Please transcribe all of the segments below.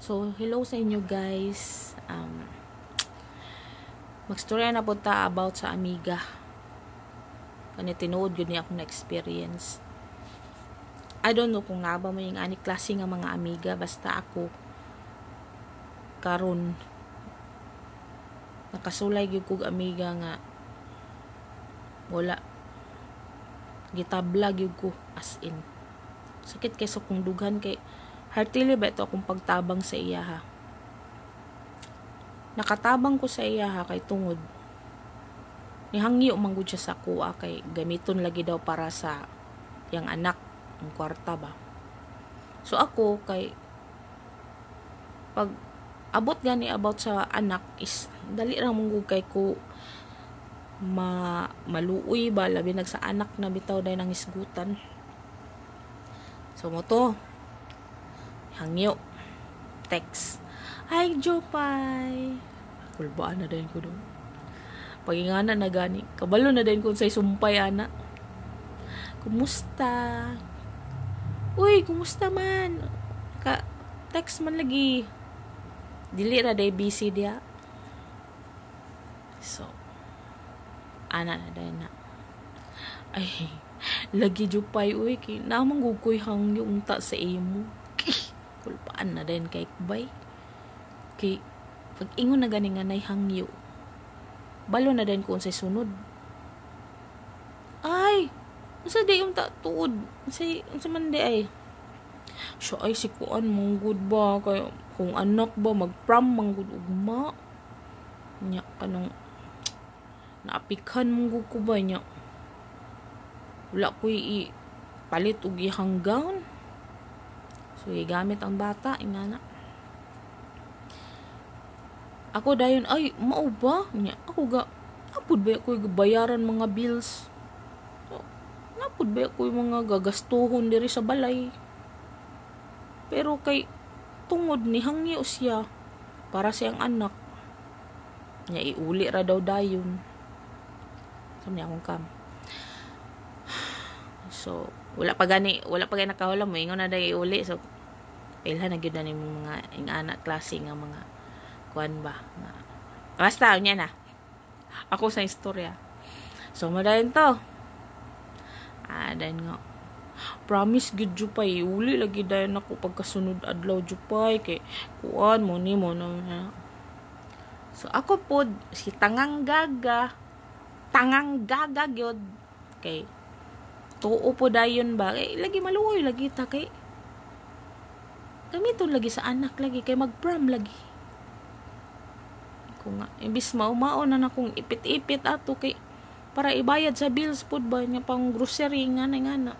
So, hello sa inyo guys. Magstorya na po ta about sa amiga. Kani tinuod gud ni akong na-experience. I don't know kung naba mo yung ani klase nga mga amiga, basta ako karon nakasulay gyud kog amiga nga wala gitabla gyud ko, as in sakit kaysa kung dughan kay heartily ba ito akong pagtabang sa iya ha. Nakatabang ko sa iya ha kay tungod nihangyo man gud siya sa kuha kay gamiton lagi daw para sa yang anak ang kwarta ba. So ako kay pag abot gani about sa anak is dali ra mong kay ko maluoy ba labi nag sa anak na bitaw day nang isgutan. So mo to hangyo text, "Hi Jopay." Kulbaan na din ko doon. Pagingana na gani. Kabalo na din ko sa sumpay ana. "Kumusta? Uy, kumusta man? Ka text man lagi." Dili ra day busy dia. So ana na din na. Ay, lagi Jopay uy kay namang gugoy hangyo unta sa imo. Kulpaan na din kay kubay. Kay pag ingon na gani nga nay hangyo. Balo na din ko unsay sunod. Ay, unsa day yung tuod? Unsa man day ay? Siya ay si kuan mong good ba kay kung anak ba mag-prom mang good ugma. Nya kanang naapikan mong gud ko ba nya. Wala ko palit og ihang gown. So, gamit ang bata, inana. Ako dayon, ay, mao ba? Ako napod ba ako bayaran mga bills? So, napod ba ako mga gagastuhon diri sa balay? Pero kay, tungod ni hangyo siya para siyang anak. Nya iuli ra daw dayon. Sabi niya akong kam. So, wala pa gani nakahula mo ingon na day iuli. So, ilhan na gyud na nimo mga ingana klase nga mga kuan ba nga basta unya na ako sa istorya. So madayon to then nga promise gid Jupay uli lagi dayon ako pagkasunod adlaw Jupay kay kuan mo ni mo na. So ako pod si tangang gaga gyud kay tuo po dayon ba kay lagi maluoy lagi ta kay gamiton lagi sa anak lagi kay mag-prom lagi. Kung nga imbis mao na akong ipit-ipit ato kay para ibayad sa bills pud ba nya pang grocery nga na.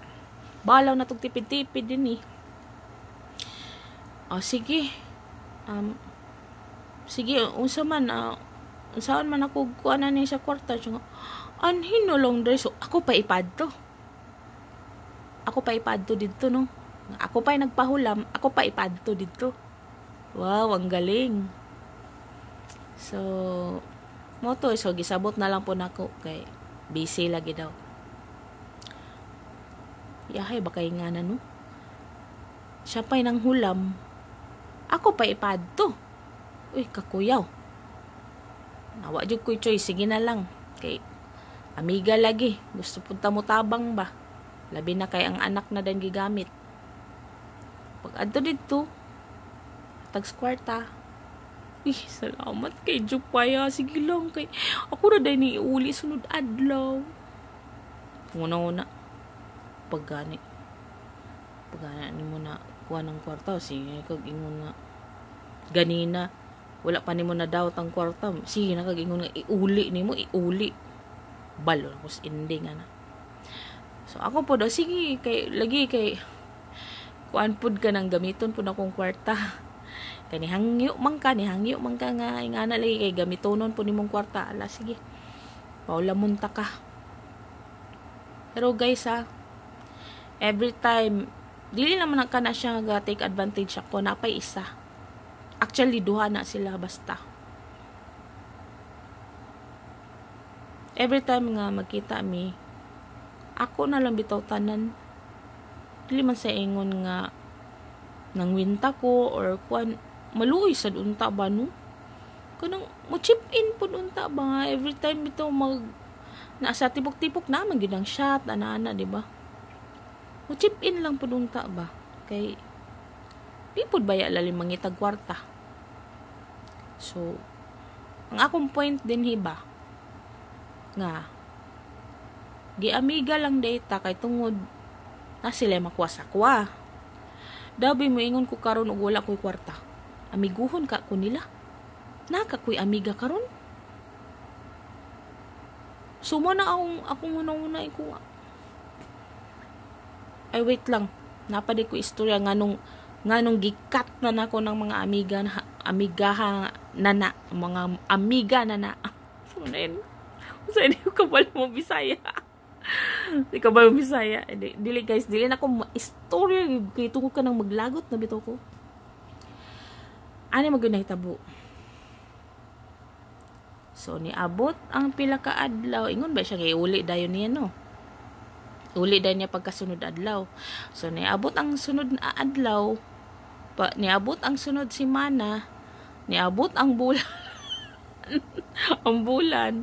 Balaw na tog tipid-tipid din sige. Sige unsaon man ako kuanan ni sa kwarta nga anhin no long day. So ako pa ipadto dito no. Ako pa'y nagpahulam, ako pa ipadto dito. Wow, ang galing. So, moto, so gisabot na lang po nako kay busy lagi daw. Yahay, baka nga na no. Siya pa'y nang hulam, ako pa ipadto. Uy, kakuyaw. Nawa jud ko'y choice, sige na lang. Kay, amiga lagi, gusto punta mo tabang ba? Labi na kay ang anak na din gigamit. Pag adto dito tags kwarta. Salamat kay Jupaya. Sige lang kay ako ra day ni uli sunod adlaw. Una pagani ni mo na kuha ng kwarta. Sige kag ingon nga ganina wala pa nimo na daw tang kwarta. Sige na kag ingon nga iuli balo ko sa ending ana. So ako po daw sige kay lagi kay kuan pud ka nang gamiton pud akong kwarta. Kay nihangyo man ka nga ingana lagi kay gamitonon pud nimong kwarta. Ala sige. Paulamon ta ka. Pero guys every time dili naman ka na siya nga take advantage ako na pay isa. Actually duha na sila basta. Every time nga magkita mi ako na lang bitaw tanan. Dili man sa ingon nga nang winta ko or kuan maluoy sad unta ba no? Kanang mo chip in pud unta ba every time bitaw nasa tibok-tibok naman gid ang shot ana-ana, di ba? Mo chip in lang pud unta ba? Kay di pud baya lalim mangitag kwarta. So, ang akong point din hiba nga giamiga lang data kay tungod na sila makuha sa kwa. Dabi mo ingon ko karon og wala ko'y kwarta. Amiguhon ka ko nila. Naka ko'y amiga karon. Suma na akong una ko. Ay wait lang. Napadi ko istorya nganong gikat na nako ng mga amigaha nana, mga amiga nana. So na yun. Sa hindi ko kabalo mo Bisaya. Di kabalo mo Bisaya. Dili guys, dili na ko istorya kay tungod ka nang maglagot na bitaw ko. Ani magunay tabo. So niabot ang pila ka adlaw. Ingon ba siya kay uli dayon niya no? Uli dayon niya pagkasunod adlaw. So niabot ang sunod na adlaw. Niabot ang sunod semana. Niabot ang bulan. Ang bulan.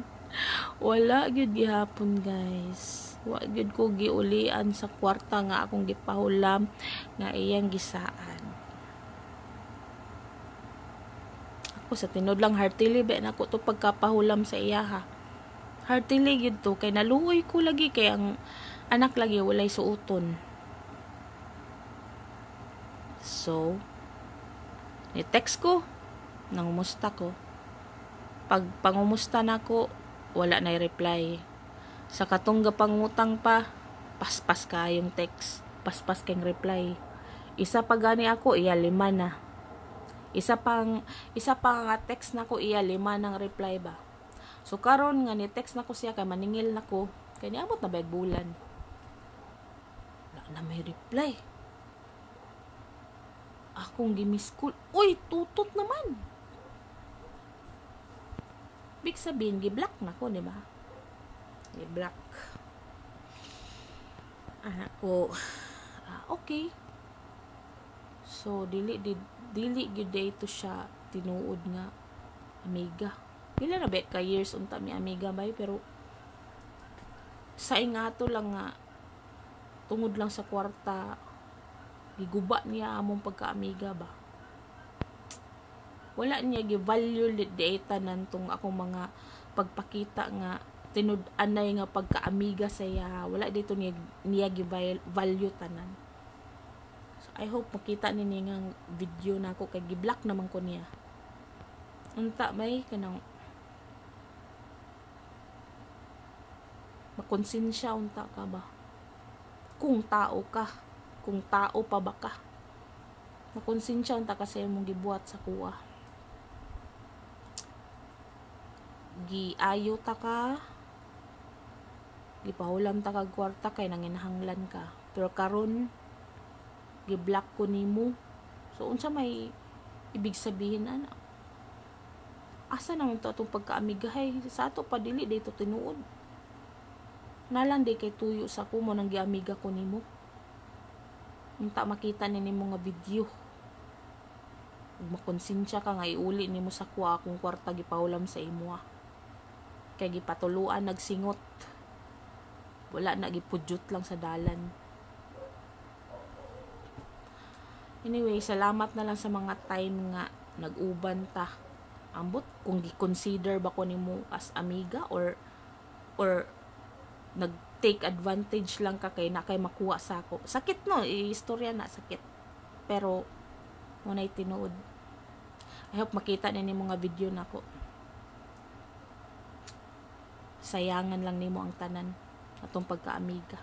Wala gyud gihapon guys. Wa gyud ko giulian sa kwarta nga akong gipahulam nga iyang gisaan. Ako sa tinod lang heartily ba na ko to pagkapahulam sa iya ha. Heartily gyud to kay naluoy ko lagi kay ang anak lagi walay suoton. So ni text ko nangumusta ko. Pag pangumusta nako wala na reply. Sa katong pangutang pa paspas ka yung text, paspas kang reply. Isa pa gani ako iya 5 na. Isa pang nga text nako iya 5 nang reply ba. So karon nga ni text nako siya kay maningil nako kay niabot na bayag bulan. Wala na may reply. Akong gimiss call. Uy, tutot naman. Big sabihin, gi-block na ko, di ba? Gi-block. Anak ko, okay. So, dili gyud ito siya tinuod nga amiga. Pila na ba ka years unta mi amiga bay pero sa ingato lang nga tungod lang sa kwarta giguba niya among pagka-amiga ba. Wala niya gi-value data nantong akong mga pagpakita nga tinud-anay nga pagka-amiga saya. Wala dito niya gi-value tanan. So I hope makita nini nga video nako kay gi-block naman ko niya. Unta may kanang makonsensya unta ka ba? Kung tao ka, kung tao pa ba ka? Makonsensya unta kasi mong gibuhat sa kuha. Giayo ta ka, gipahulam ta kag kwarta kay nanginahanglan ka. Pero karon gi-block ko nimo. So unsa may ibig sabihin ana? Asa naman to atong pagkaamigahay? Sa ato pa dili dito tinuod. Nalang di kay tuyo sa kumo nang giamiga ko nimo. Unta makita nimo nga video. Makonsensya ka nga iuli nimo sa kuha akong kwarta gipahulam sa imo. Kay gipatuluan nagsingot. Wala na gipudyot lang sa dalan. Anyway, salamat na lang sa mga time nga nag-uban ta. Ambot kung gi-consider ba ko nimo as amiga or nag-take advantage lang ka kay na kay makuha sa ako. Sakit no, istorya na sakit. Pero munay tinuod. I hope makita ni mga video nako. Sayangan lang nimo ang tanan atong pagkaamiga.